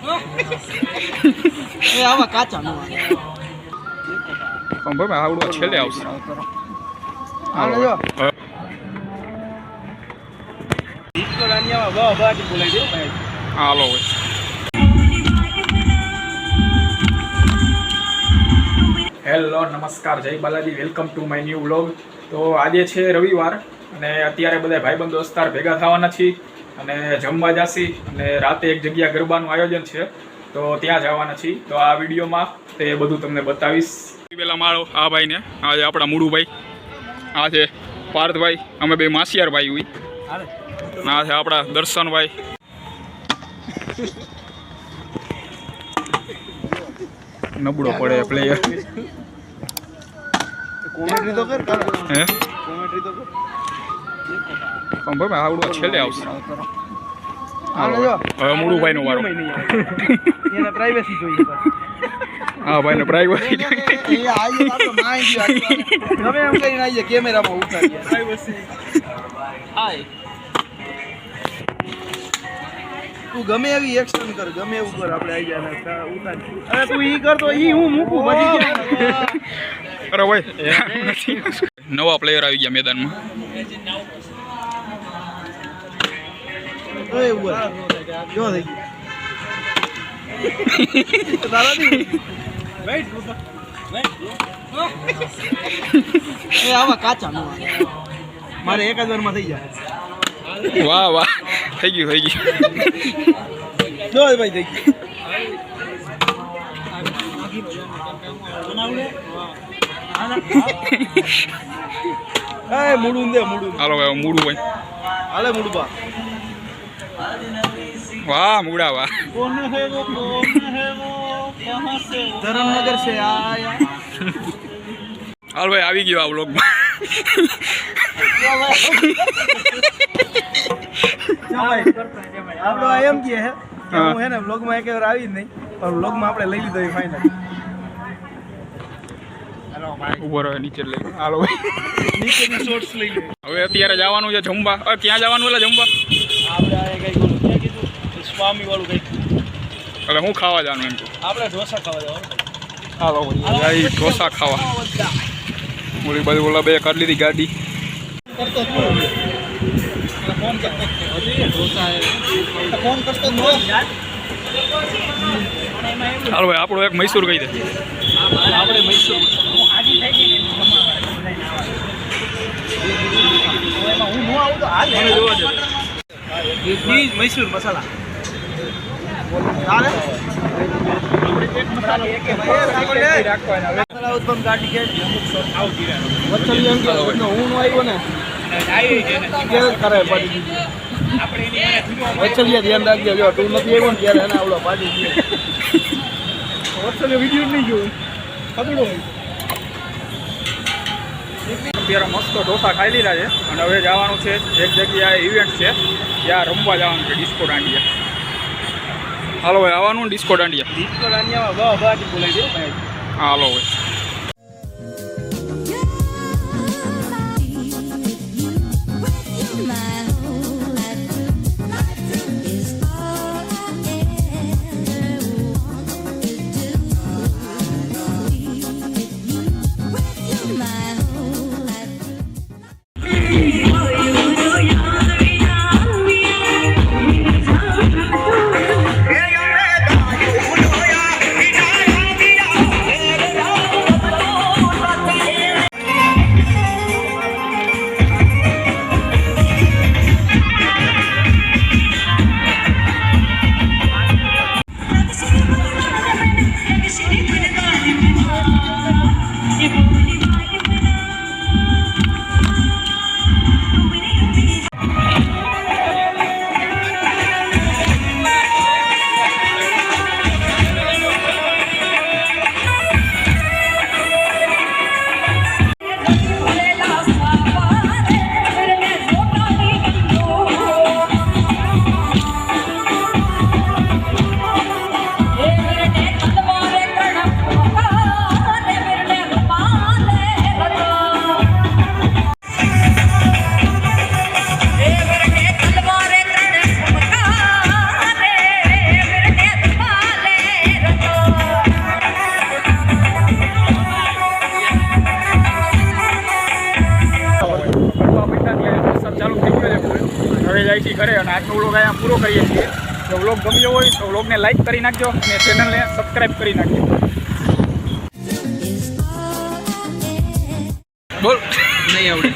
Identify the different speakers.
Speaker 1: એ આવા કાચા નો
Speaker 2: પણ ભાઈ આવડું છેલ્લે આવશે.
Speaker 1: હાલો જો ઈકો રાનિયામાં વાહ વાહ કે બોલાઈ દે ભાઈ.
Speaker 2: હાલો ભાઈ. હેલો નમસ્કાર, જય Balaji, welcome to my new vlog. તો આજે છે રવિવાર અને અત્યારે બધા ભાઈબંધ દોસ્તાર ભેગા થવાના છીએ અને જમવા જાસી અને રાતે એક જગ્યા ગરબાનું આયોજન છે તો ત્યાં જવાના છીએ. તો આ વિડીયોમાં તે બધું તમને બતાવીશ. પેલા મારો આ ભાઈને, આ છે આપણા મુડુભાઈ, આ છે પાર્થભાઈ, અમે બે માસિયાર ભાઈ હોય, આ છે આપણા દર્શનભાઈ. નબળો પડે પ્લેયર.
Speaker 1: કોમેન્ટ્રી તો કર
Speaker 2: હે
Speaker 1: કોમેન્ટ્રી તો કર
Speaker 2: પણ ભાઈ આવડું છેલ્લે આવશે.
Speaker 1: હાલો જો
Speaker 2: હવે મુડુભાઈનો વારો.
Speaker 1: એને પ્રાઇવેસી જોઈએ બસ.
Speaker 2: હા ભાઈને પ્રાઇવેસી
Speaker 1: એ આઈએ આપણે માઈ ગયો ગમે એમ કરીને આઈએ કેમેરામાં ઉતારીએ પ્રાઇવેસી. હાય તું ગમે એવી એક્શન કર, ગમે એવું કર, આપણે આવી જાય ઉતાર. અરે તું ઈ કર તો ઈ હું મૂકું બચી ગયા.
Speaker 2: અરે ભાઈ નવા પ્લેયર આવી ગયા મેદાનમાં.
Speaker 1: ઓય ઉભો જો થઈ ગયું તારા દી વેઇટ એ આવા કાચા નો મારે એક જ વારમાં થઈ જાય.
Speaker 2: વાહ વાહ, થઈ ગયું થઈ ગયું.
Speaker 1: જો ભાઈ થઈ ગયું. એ મુડું દે મુડું.
Speaker 2: હાલો ભાઈ મુડું ભાઈ.
Speaker 1: હાલે મુડું બા.
Speaker 2: વાહ મુડા વાહ.
Speaker 1: कौन है वो कहां से धर्मनगर से आया.
Speaker 2: હાલ ભાઈ આવી ગયો આ વ્લોગમાં.
Speaker 1: આપણો એમ કે હે કે હું હે ને વ્લોગમાં એક વાર આવી જ નહીં, પણ વ્લોગમાં આપણે લઈ લીધો ફાઇનલ.
Speaker 2: ઉભો રહે નીચે લઈ. હાલો ભાઈ
Speaker 1: નીચેની શોર્ટ્સ લઈ લે.
Speaker 2: હવે અત્યારે જવાનું છે જમવા. ક્યાં જવાનું એટલે જમવા?
Speaker 1: આપણે આ કઈ બોલું ક્યાં કીધું સ્વામી વાળું કઈ.
Speaker 2: એટલે હું ખાવા જવાનું એમ કહું.
Speaker 1: આપણે ઢોસા ખાવા જવાનું.
Speaker 2: હાલો ભાઈ ઢોસા ખાવા. ઓલી બાજુ ઓલા બે કરી લીધી ગાડી.
Speaker 1: કરતો જ ફોન કરતો ઢોસા ફોન કરતો જ
Speaker 2: હાલો ભાઈ આપણો એક મૈસૂર કહી દે.
Speaker 1: આપણે મૈસૂર હું નો આવું તો હાલ મને જોવા દે. મૈસૂર મસાલા ચાલે. ઉત્પન્ન કાઢી કે વચ્ચે એમ કે હું નો આવ્યો ને કરે પાડી વચ્ચે ધ્યાન રાખજો. જો તું નથી આવ્યો ને ત્યારે એને આવડો પાડી દે. વચ્ચે વિડીયો નહીં જોયું ખબર હોય.
Speaker 2: અત્યારે મસ્ત ઢોસા ખાઈ લીધા છે અને હવે જવાનું છે એક જગ્યાએ ઇવેન્ટ છે ત્યાં રમવા જવાનું છે ડિસ્કો દાંડિયા. હાલો ભાઈ આવવાનું ડિસ્કો દાંડિયા.
Speaker 1: ડિસ્કો દાંડિયામાં વાહ વાહ કે બોલાઈ દે ભાઈ.
Speaker 2: હાલો ભાઈ. જાય છે ઘરે અને આજનો વ્લોગ અહીંયા પૂરો કરીએ છીએ. જો વ્લોગ ગમ્યો હોય તો વ્લોગને લાઈક કરી નાખજો અને ચેનલને સબસ્ક્રાઈબ કરી નાખજો. બોલ
Speaker 3: નહીં આવડે.